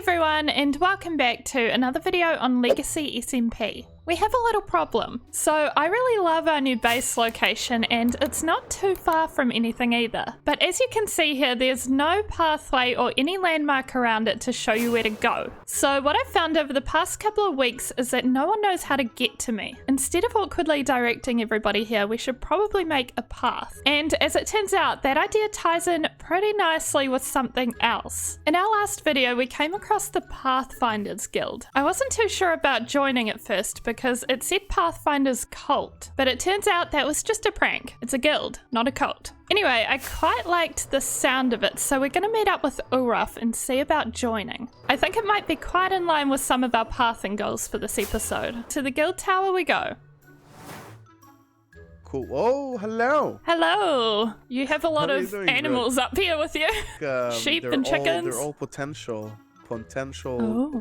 everyone, and welcome back to another video on Legacy SMP. We have a little problem. So I really love our new base location and it's not too far from anything either. But as you can see here, there's no pathway or any landmark around it to show you where to go. So what I've found over the past couple of weeks is that no one knows how to get to me. Instead of awkwardly directing everybody here, we should probably make a path. And as it turns out, that idea ties in pretty nicely with something else. In our last video, we came across the Pathfinders Guild. I wasn't too sure about joining at first because it said Pathfinder's cult, but it turns out that was just a prank. It's a guild, not a cult. Anyway, I quite liked the sound of it, so we're going to meet up with Ulraf and see about joining. I think it might be quite in line with some of our pathing goals for this episode. To the guild tower we go. Cool. Oh, hello. Hello. You have a lot of animals up here with you. Sheep and chickens. They're all potential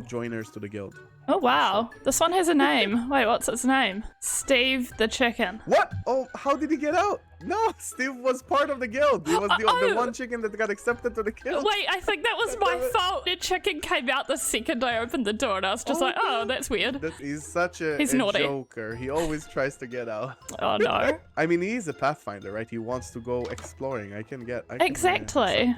joiners to the guild. Oh wow, this one has a name. Wait, what's its name? Steve the chicken. What? Oh, how did he get out? No, Steve was part of the guild. He was the one chicken that got accepted to the guild. Wait, I think that was my fault. The chicken came out the second I opened the door and I was just that's weird. He's such a naughty joker. He always tries to get out. Oh no. I mean, he's a pathfinder, right? He wants to go exploring. Exactly.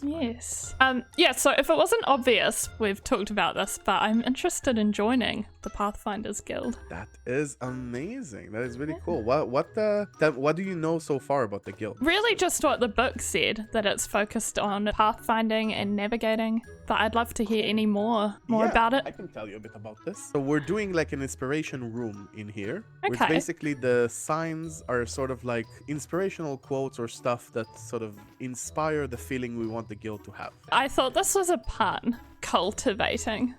Yes. Yeah, so if it wasn't obvious, we've talked about this, but I'm interested in joining the Pathfinders Guild. That is amazing. That is really cool. What do you know so far about the guild? Really just what the book said, that it's focused on pathfinding and navigating, but I'd love to hear any more about it. I can tell you a bit about this. So we're doing like an inspiration room in here, which Okay. basically the signs are sort of like inspirational quotes or stuff that sort of inspire the feeling we want the guild to have. I thought this was a pun. Cultivating.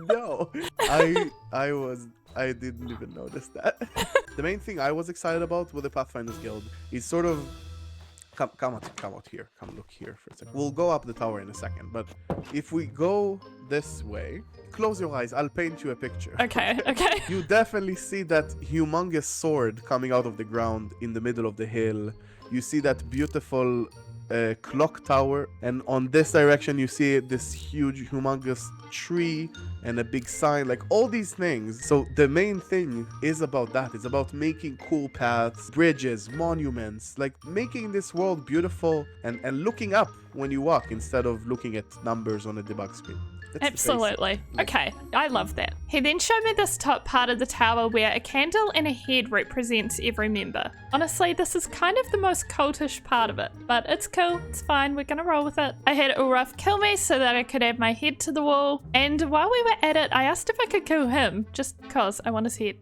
No, I didn't even notice that. The main thing I was excited about with the Pathfinders Guild is sort of come out here. Come look here for a second. We'll go up the tower in a second, but if we go this way, close your eyes, I'll paint you a picture. Okay. You definitely see that humongous sword coming out of the ground in the middle of the hill. You see that beautiful clock tower, and on this direction you see this huge humongous tree and a big sign, like all these things. So the main thing is about that. It's about making cool paths, bridges, monuments, like making this world beautiful and looking up when you walk instead of looking at numbers on a debug screen. Absolutely. Okay, I love that. He then showed me this top part of the tower where a candle and a head represents every member. Honestly, this is kind of the most cultish part of it, but it's cool, it's fine, we're gonna roll with it. I had Ulraf kill me so that I could add my head to the wall, and while we were at it, I asked if I could kill him, just cause I want his head.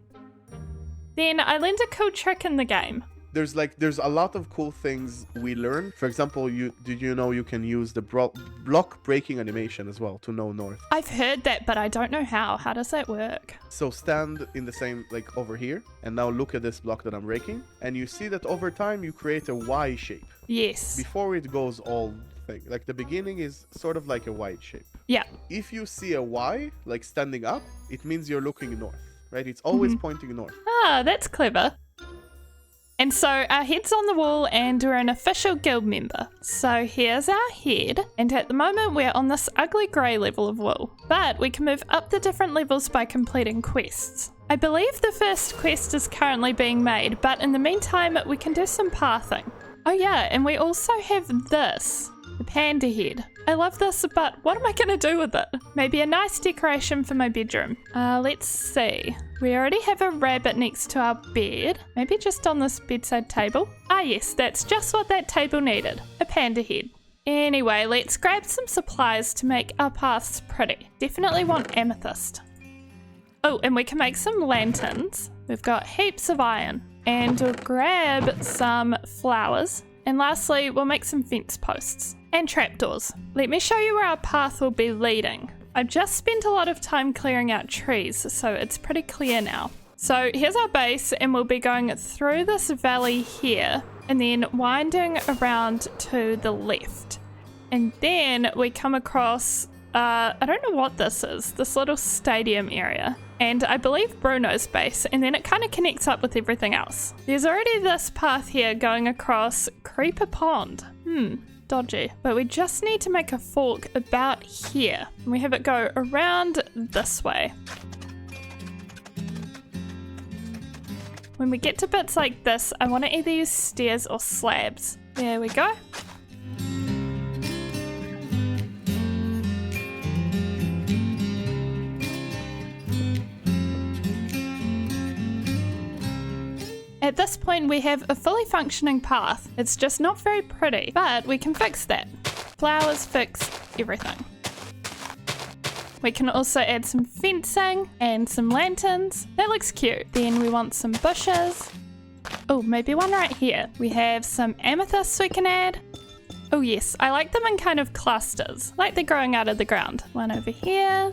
Then I learned a cool trick in the game. There's a lot of cool things we learned. For example, did you know you can use the block breaking animation as well to know north? I've heard that, but I don't know how. How does that work? So stand in the same, like over here, and now look at this block that I'm breaking, and you see that over time you create a Y shape. Yes. Before it goes all thing, like the beginning is sort of like a Y shape. Yeah. If you see a Y, like standing up, it means you're looking north, right? It's always pointing north. Ah, that's clever. And so our head's on the wall and we're an official guild member. So here's our head, and at the moment we're on this ugly grey level of wool. But we can move up the different levels by completing quests. I believe the first quest is currently being made, but in the meantime we can do some pathing. Oh yeah, and we also have this, the panda head. I love this, but what am I going to do with it? Maybe a nice decoration for my bedroom. Let's see. We already have a rabbit next to our bed. Maybe just on this bedside table. Ah yes, that's just what that table needed. A panda head. Anyway, let's grab some supplies to make our paths pretty. Definitely want amethyst. Oh, and we can make some lanterns. We've got heaps of iron. And we'll grab some flowers. And lastly, we'll make some fence posts and trapdoors. Let me show you where our path will be leading. I've just spent a lot of time clearing out trees, so it's pretty clear now. So here's our base, and we'll be going through this valley here, and then winding around to the left. And then we come across, I don't know what this is, this little stadium area. And I believe Bruno's base, and then it kind of connects up with everything else. There's already this path here going across Creeper Pond. dodgy. But we just need to make a fork about here. And we have it go around this way. When we get to bits like this, I want to either use stairs or slabs. There we go. At this point we have a fully functioning path. It's just not very pretty, but we can fix that. Flowers fix everything. We can also add some fencing and some lanterns. That looks cute. Then we want some bushes. Oh, maybe one right here. We have some amethysts we can add. Oh yes, I like them in kind of clusters, like they're growing out of the ground. One over here.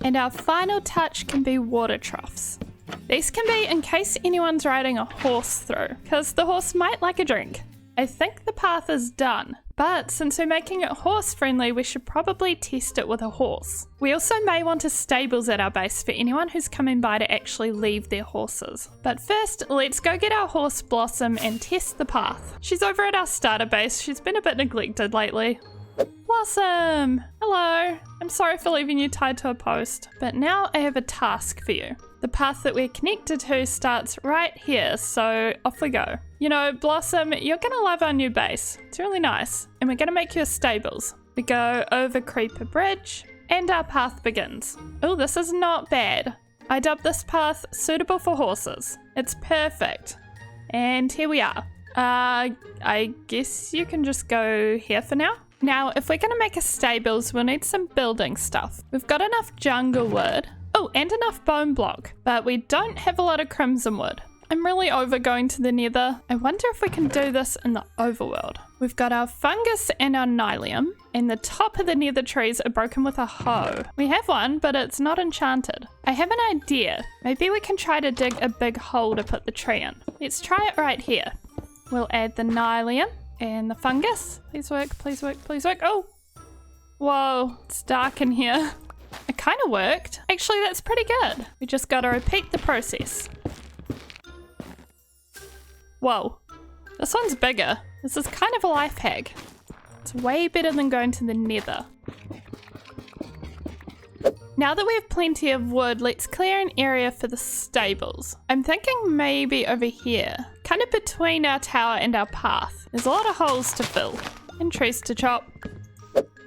And our final touch can be water troughs. These can be in case anyone's riding a horse through, because the horse might like a drink. I think the path is done, but since we're making it horse friendly, we should probably test it with a horse. We also may want a stables at our base for anyone who's coming by to actually leave their horses. But first, let's go get our horse Blossom and test the path. She's over at our starter base. She's been a bit neglected lately. Blossom! Hello! I'm sorry for leaving you tied to a post, but now I have a task for you. The path that we're connected to starts right here, so off we go. You know, Blossom, you're gonna love our new base. It's really nice. And we're gonna make you a stables. We go over Creeper Bridge, and our path begins. Oh, this is not bad. I dubbed this path suitable for horses. It's perfect. And here we are. I guess you can just go here for now. Now, if we're gonna make a stables, we'll need some building stuff. We've got enough jungle wood. Oh, and enough bone block, but we don't have a lot of crimson wood. I'm really over going to the nether. I wonder if we can do this in the overworld. We've got our fungus and our nylium, and the top of the nether trees are broken with a hoe. We have one, but it's not enchanted. I have an idea. Maybe we can try to dig a big hole to put the tree in. Let's try it right here. We'll add the nylium and the fungus. Please work, please work, please work. Oh! Whoa, it's dark in here. It kind of worked. Actually, that's pretty good. We just got to repeat the process. Whoa, this one's bigger. This is kind of a life hack. It's way better than going to the nether. Now that we have plenty of wood, let's clear an area for the stables. I'm thinking maybe over here, kind of between our tower and our path. There's a lot of holes to fill and trees to chop.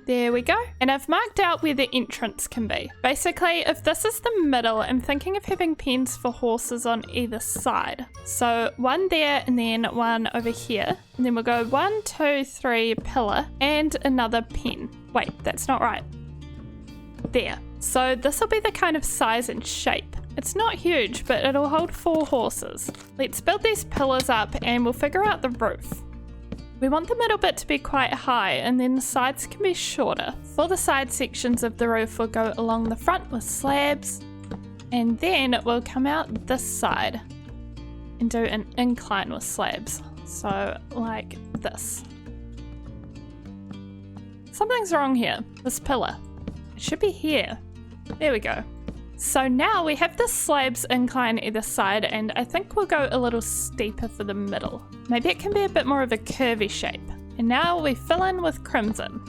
There we go. And I've marked out where the entrance can be. Basically, if this is the middle, I'm thinking of having pens for horses on either side. So one there and then one over here. And then we'll go 1, 2, 3 pillar and another pen. Wait, that's not right. There. So this will be the kind of size and shape. It's not huge, but it'll hold 4 horses. Let's build these pillars up and we'll figure out the roof. We want the middle bit to be quite high and then the sides can be shorter. For the side sections of the roof, we'll go along the front with slabs and then we'll come out this side and do an incline with slabs. So like this. Something's wrong here. This pillar. It should be here. There we go. So now we have the slabs incline either side and I think we'll go a little steeper for the middle. Maybe it can be a bit more of a curvy shape. And now we fill in with crimson.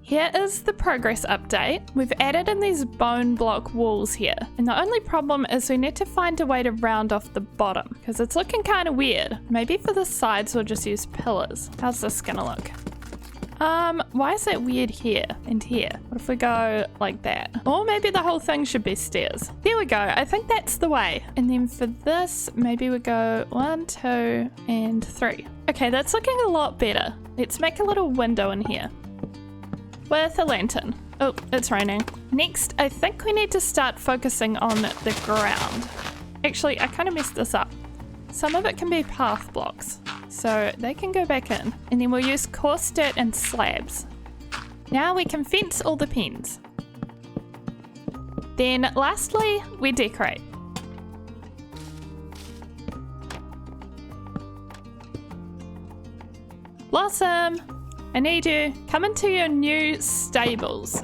Here is the progress update. We've added in these bone block walls here. And the only problem is we need to find a way to round off the bottom because it's looking kind of weird. Maybe for the sides we'll just use pillars. How's this gonna look? Why is it weird here and here? What if we go like that? Or maybe the whole thing should be stairs. There we go. I think that's the way. And then for this, maybe we go 1, 2, and 3. Okay, that's looking a lot better. Let's make a little window in here. With a lantern. Oh, it's raining. Next, I think we need to start focusing on the ground. Actually, I kind of messed this up. Some of it can be path blocks, so they can go back in. And then we'll use coarse dirt and slabs. Now we can fence all the pens. Then lastly, we decorate. Blossom! I need you. Come into your new stables.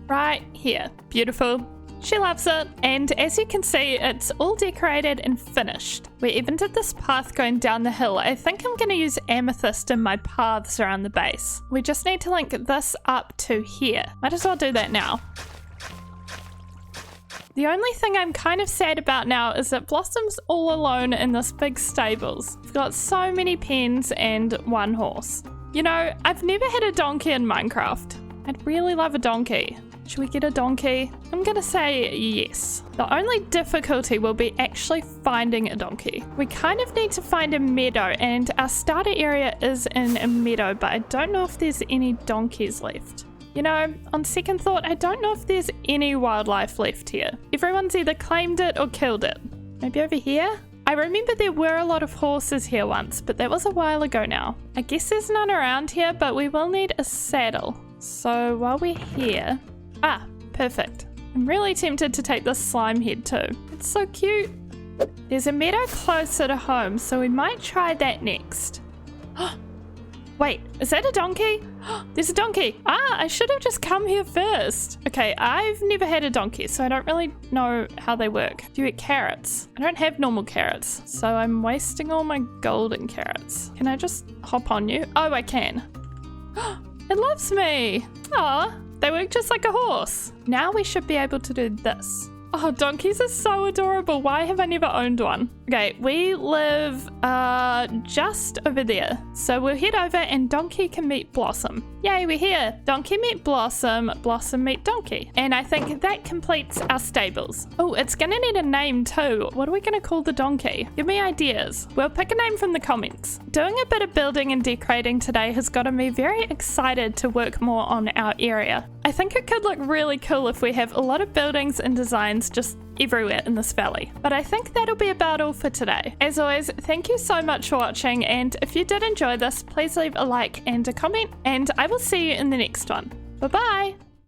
Right here. Beautiful. She loves it, and as you can see, it's all decorated and finished. We even did this path going down the hill. I think I'm going to use amethyst in my paths around the base. We just need to link this up to here. Might as well do that now. The only thing I'm kind of sad about now is that Blossom's all alone in this big stables. We've got so many pens and one horse. You know, I've never had a donkey in Minecraft. I'd really love a donkey. Should we get a donkey? I'm gonna say yes. The only difficulty will be actually finding a donkey. We kind of need to find a meadow, and our starter area is in a meadow, but I don't know if there's any donkeys left. You know, on second thought, I don't know if there's any wildlife left here. Everyone's either claimed it or killed it. Maybe over here? I remember there were a lot of horses here once, but that was a while ago now. I guess there's none around here, but we will need a saddle. So while we're here... Ah, perfect. I'm really tempted to take this slime head too. It's so cute. There's a meadow closer to home, so we might try that next. Wait, is that a donkey? There's a donkey. Ah, I should have just come here first. Okay, I've never had a donkey, so I don't really know how they work. Do you get carrots? I don't have normal carrots, so I'm wasting all my golden carrots. Can I just hop on you? Oh, I can. It loves me. Aw. They work just like a horse. Now we should be able to do this. Oh, donkeys are so adorable. Why have I never owned one? Okay, we live just over there. So we'll head over and Donkey can meet Blossom. Yay, we're here. Donkey meet Blossom, Blossom meet Donkey. And I think that completes our stables. Oh, it's gonna need a name too. What are we gonna call the donkey? Give me ideas. We'll pick a name from the comments. Doing a bit of building and decorating today has gotten me very excited to work more on our area. I think it could look really cool if we have a lot of buildings and designs just everywhere in this valley. But I think that'll be about all for today. As always, thank you so much for watching, and if you did enjoy this, please leave a like and a comment, and I will see you in the next one. Bye bye!